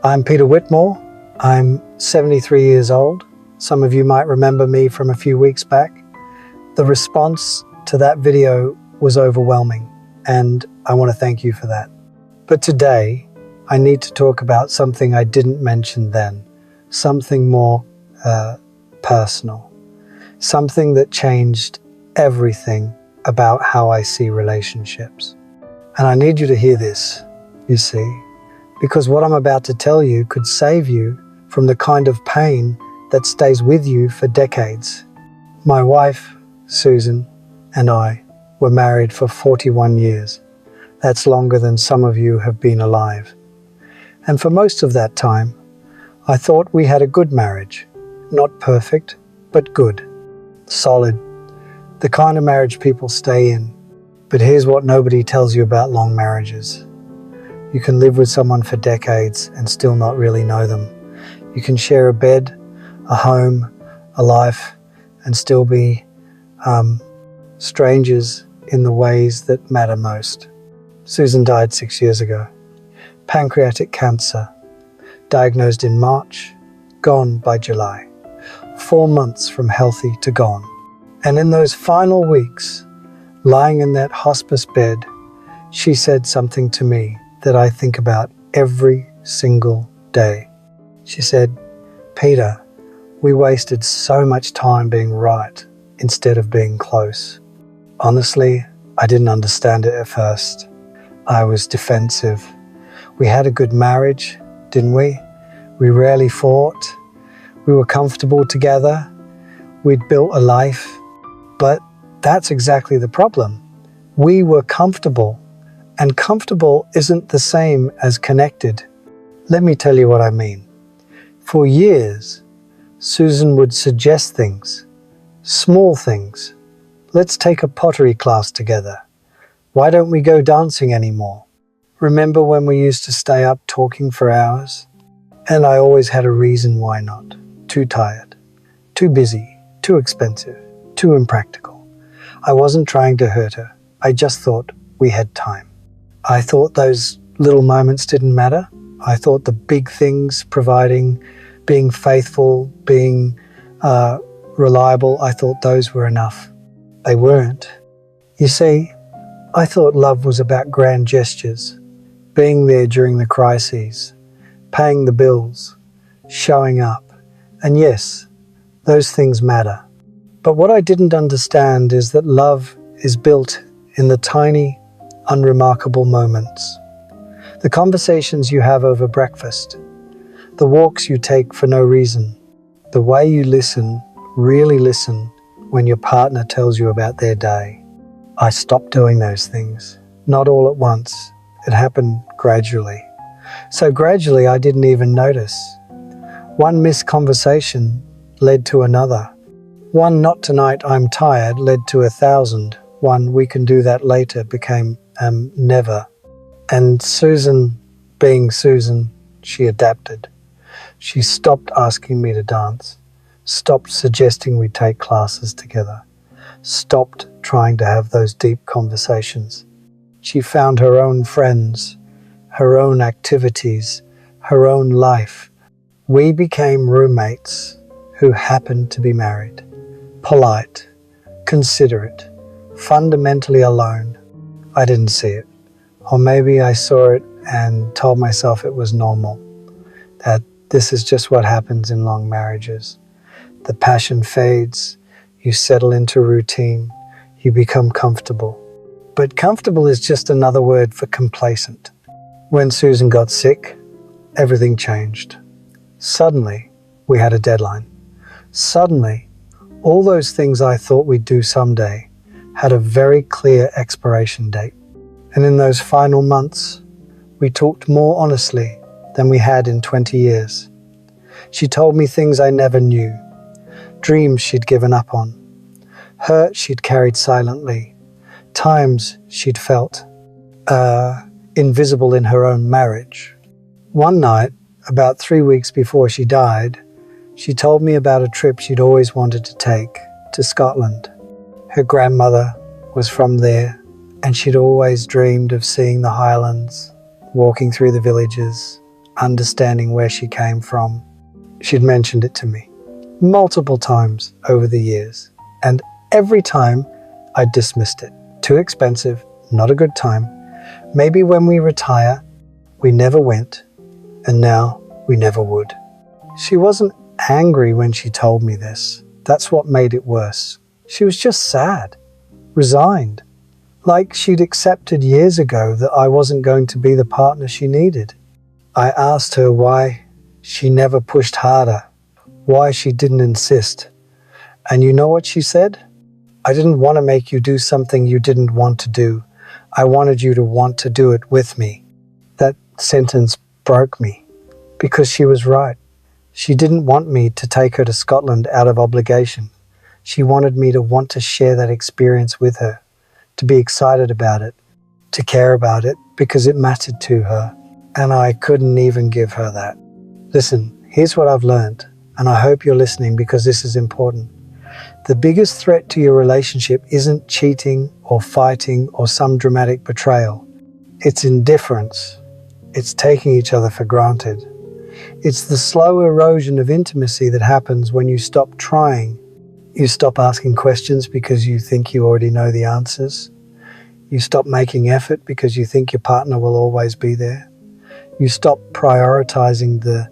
I'm Peter Whitmore. I'm 73 years old. Some of you might remember me from a few weeks back. The response to that video was overwhelming, and I want to thank you for that. But today, I need to talk about something I didn't mention then, something more personal, something that changed everything about how I see relationships. And I need you to hear this, you see, because what I'm about to tell you could save you from the kind of pain that stays with you for decades. My wife, Susan, and I were married for 41 years. That's longer than some of you have been alive. And for most of that time, I thought we had a good marriage. Not perfect, but good. Solid. The kind of marriage people stay in. But here's what nobody tells you about long marriages. You can live with someone for decades and still not really know them. You can share a bed, a home, a life, and still be strangers in the ways that matter most. Susan died 6 years ago. Pancreatic cancer. Diagnosed in March, gone by July. 4 months from healthy to gone. And in those final weeks, lying in that hospice bed, she said something to me that I think about every single day. She said, "Peter, we wasted so much time being right instead of being close." Honestly, I didn't understand it at first. I was defensive. We had a good marriage, didn't we? We rarely fought. We were comfortable together. We'd built a life. But that's exactly the problem. We were comfortable, and comfortable isn't the same as connected. Let me tell you what I mean. For years, Susan would suggest things, small things. Let's take a pottery class together. Why don't we go dancing anymore? Remember when we used to stay up talking for hours? And I always had a reason why not. Too tired, too busy, too expensive, too impractical. I wasn't trying to hurt her. I just thought we had time. I thought those little moments didn't matter. I thought the big things, providing, being faithful, being reliable, I thought those were enough. They weren't. You see, I thought love was about grand gestures, being there during the crises, paying the bills, showing up. And yes, those things matter. But what I didn't understand is that love is built in the tiny, unremarkable moments. The conversations you have over breakfast, the walks you take for no reason, the way you listen, really listen, when your partner tells you about their day. I stopped doing those things, not all at once. It happened gradually. So gradually I didn't even notice. One missed conversation led to another. One "not tonight, I'm tired" led to 1,000. One "we can do that later" became never. And Susan, being Susan, she adapted. She stopped asking me to dance, stopped suggesting we take classes together, stopped trying to have those deep conversations. She found her own friends, her own activities, her own life. We became roommates who happened to be married. Polite, considerate, fundamentally alone. I didn't see it. Or maybe I saw it and told myself it was normal. That this is just what happens in long marriages. The passion fades, you settle into routine, you become comfortable. But comfortable is just another word for complacent. When Susan got sick, everything changed. Suddenly, we had a deadline. Suddenly, all those things I thought we'd do someday had a very clear expiration date. And in those final months, we talked more honestly than we had in 20 years. She told me things I never knew, dreams she'd given up on, hurt she'd carried silently, times she'd felt invisible in her own marriage. One night, about 3 weeks before she died, she told me about a trip she'd always wanted to take to Scotland. Her grandmother was from there, and she'd always dreamed of seeing the Highlands, walking through the villages, understanding where she came from. She'd mentioned it to me multiple times over the years, and every time I dismissed it. Too expensive, not a good time. Maybe when we retire, we never went, and now we never would. She wasn't angry when she told me this. That's what made it worse. She was just sad, resigned, like she'd accepted years ago that I wasn't going to be the partner she needed. I asked her why she never pushed harder, why she didn't insist. And you know what she said? I didn't want to make you do something you didn't want to do. I wanted you to want to do it with me. That sentence broke me, because she was right. She didn't want me to take her to Scotland out of obligation. She wanted me to want to share that experience with her, to be excited about it, to care about it, because it mattered to her. And I couldn't even give her that. Listen, here's what I've learned, and I hope you're listening because this is important. The biggest threat to your relationship isn't cheating or fighting or some dramatic betrayal. It's indifference. It's taking each other for granted. It's the slow erosion of intimacy that happens when you stop trying. You stop asking questions because you think you already know the answers. You stop making effort because you think your partner will always be there. You stop prioritizing the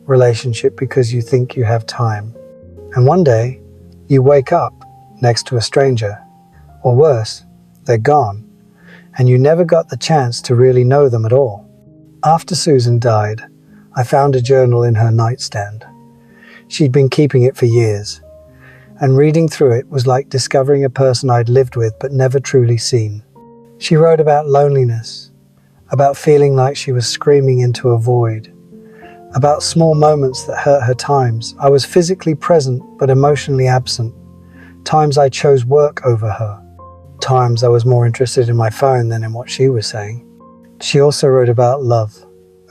relationship because you think you have time. And one day, you wake up next to a stranger, or worse, they're gone, and you never got the chance to really know them at all. After Susan died, I found a journal in her nightstand. She'd been keeping it for years, and reading through it was like discovering a person I'd lived with but never truly seen. She wrote about loneliness, about feeling like she was screaming into a void, about small moments that hurt her times. I was physically present but emotionally absent. Times I chose work over her. Times I was more interested in my phone than in what she was saying. She also wrote about love,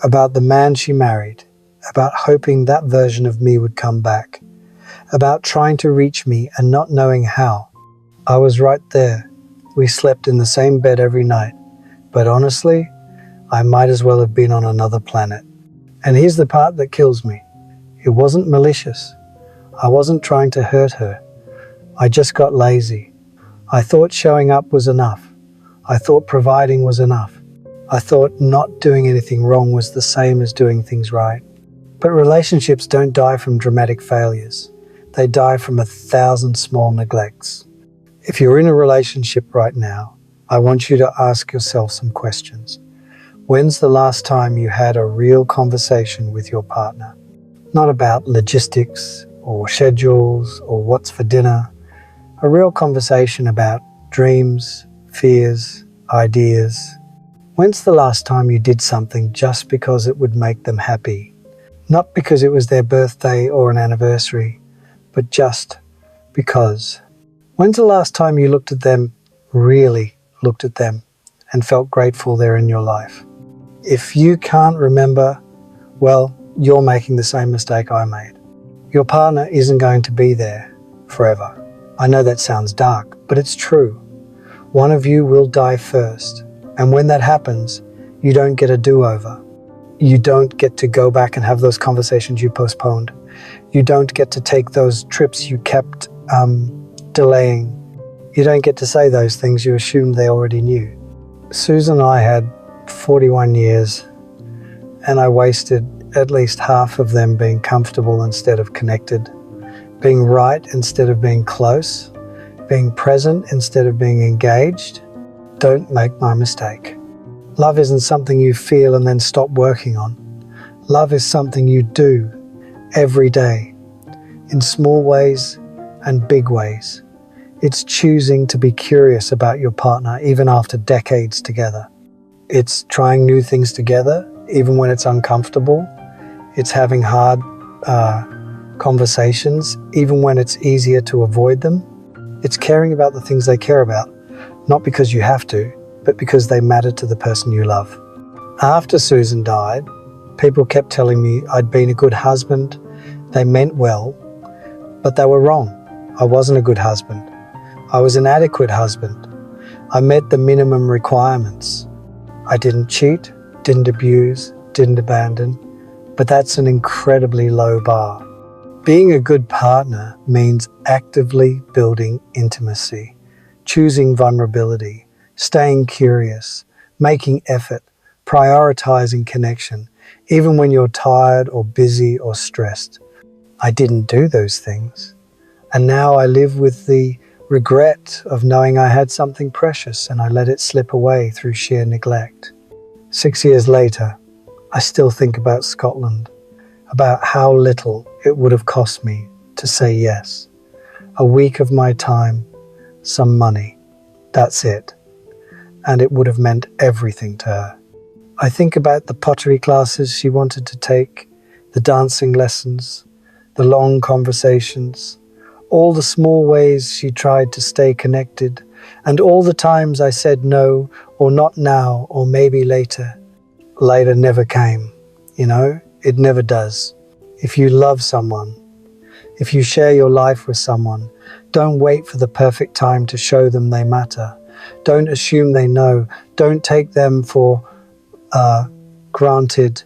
about the man she married, about hoping that version of me would come back, about trying to reach me and not knowing how. I was right there. We slept in the same bed every night, but honestly, I might as well have been on another planet. And here's the part that kills me. It wasn't malicious. I wasn't trying to hurt her. I just got lazy. I thought showing up was enough. I thought providing was enough. I thought not doing anything wrong was the same as doing things right. But relationships don't die from dramatic failures. They die from 1,000 small neglects. If you're in a relationship right now, I want you to ask yourself some questions. When's the last time you had a real conversation with your partner? Not about logistics or schedules or what's for dinner. A real conversation about dreams, fears, ideas. When's the last time you did something just because it would make them happy? Not because it was their birthday or an anniversary, but just because. When's the last time you looked at them, really looked at them, and felt grateful they're in your life? If you can't remember, well, you're making the same mistake I made. Your partner isn't going to be there forever. I know that sounds dark, but it's true. One of you will die first, and when that happens, you don't get a do-over. You don't get to go back and have those conversations you postponed. You don't get to take those trips you kept delaying. You don't get to say those things you assumed they already knew. Susan and I had 41 years, and I wasted at least half of them being comfortable instead of connected, being right instead of being close, being present instead of being engaged. Don't make my mistake. Love isn't something you feel and then stop working on. Love is something you do every day, in small ways and big ways. It's choosing to be curious about your partner even after decades together. It's trying new things together even when it's uncomfortable. It's having hard conversations even when it's easier to avoid them. It's caring about the things they care about, not because you have to, but because they matter to the person you love. After Susan died, people kept telling me I'd been a good husband. They meant well, but they were wrong. I wasn't a good husband. I was an adequate husband. I met the minimum requirements. I didn't cheat, didn't abuse, didn't abandon, but that's an incredibly low bar. Being a good partner means actively building intimacy, choosing vulnerability, staying curious, making effort, prioritizing connection, even when you're tired or busy or stressed. I didn't do those things. And now I live with the regret of knowing I had something precious and I let it slip away through sheer neglect. 6 years later, I still think about Scotland, about how little it would have cost me to say yes. A week of my time, some money, that's it. And it would have meant everything to her. I think about the pottery classes she wanted to take, the dancing lessons, the long conversations, all the small ways she tried to stay connected, and all the times I said no, or not now, or maybe later. Later never came, it never does. If you love someone, if you share your life with someone, don't wait for the perfect time to show them they matter. Don't assume they know. Don't take them for granted.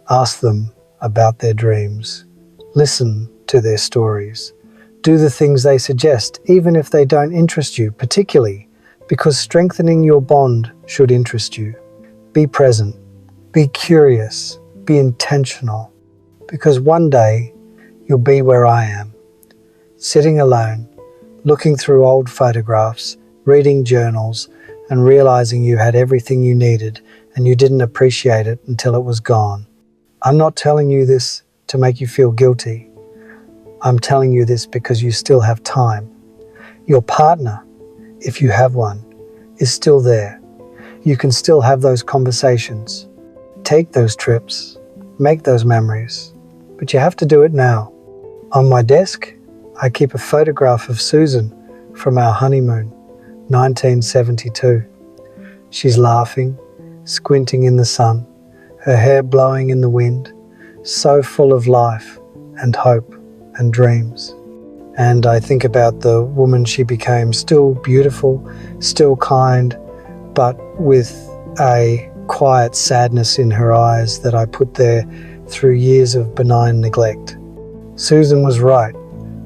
Ask them about their dreams. Listen to their stories. Do the things they suggest, even if they don't interest you particularly, because strengthening your bond should interest you. Be present. Be curious. Be intentional. Because one day you'll be where I am, sitting alone, looking through old photographs, reading journals, and realizing you had everything you needed and you didn't appreciate it until it was gone. I'm not telling you this to make you feel guilty. I'm telling you this because you still have time. Your partner, if you have one, is still there. You can still have those conversations. Take those trips. Make those memories. But you have to do it now. On my desk, I keep a photograph of Susan from our honeymoon, 1972. She's laughing, squinting in the sun, her hair blowing in the wind, so full of life and hope and dreams. And I think about the woman she became, still beautiful, still kind, but with a quiet sadness in her eyes that I put there through years of benign neglect. Susan was right.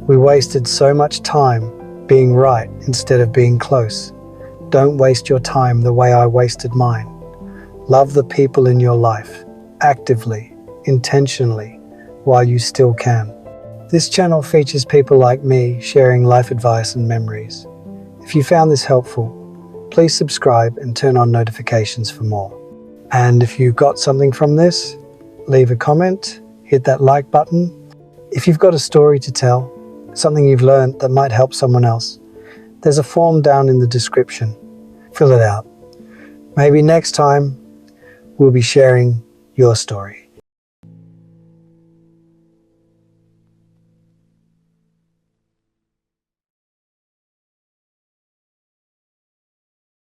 We wasted so much time being right instead of being close. Don't waste your time the way I wasted mine. Love the people in your life, actively, intentionally, while you still can. This channel features people like me sharing life advice and memories. If you found this helpful, please subscribe and turn on notifications for more. And if you got something from this, leave a comment, hit that like button. If you've got a story to tell, something you've learned that might help someone else, there's a form down in the description. Fill it out. Maybe next time we'll be sharing your story.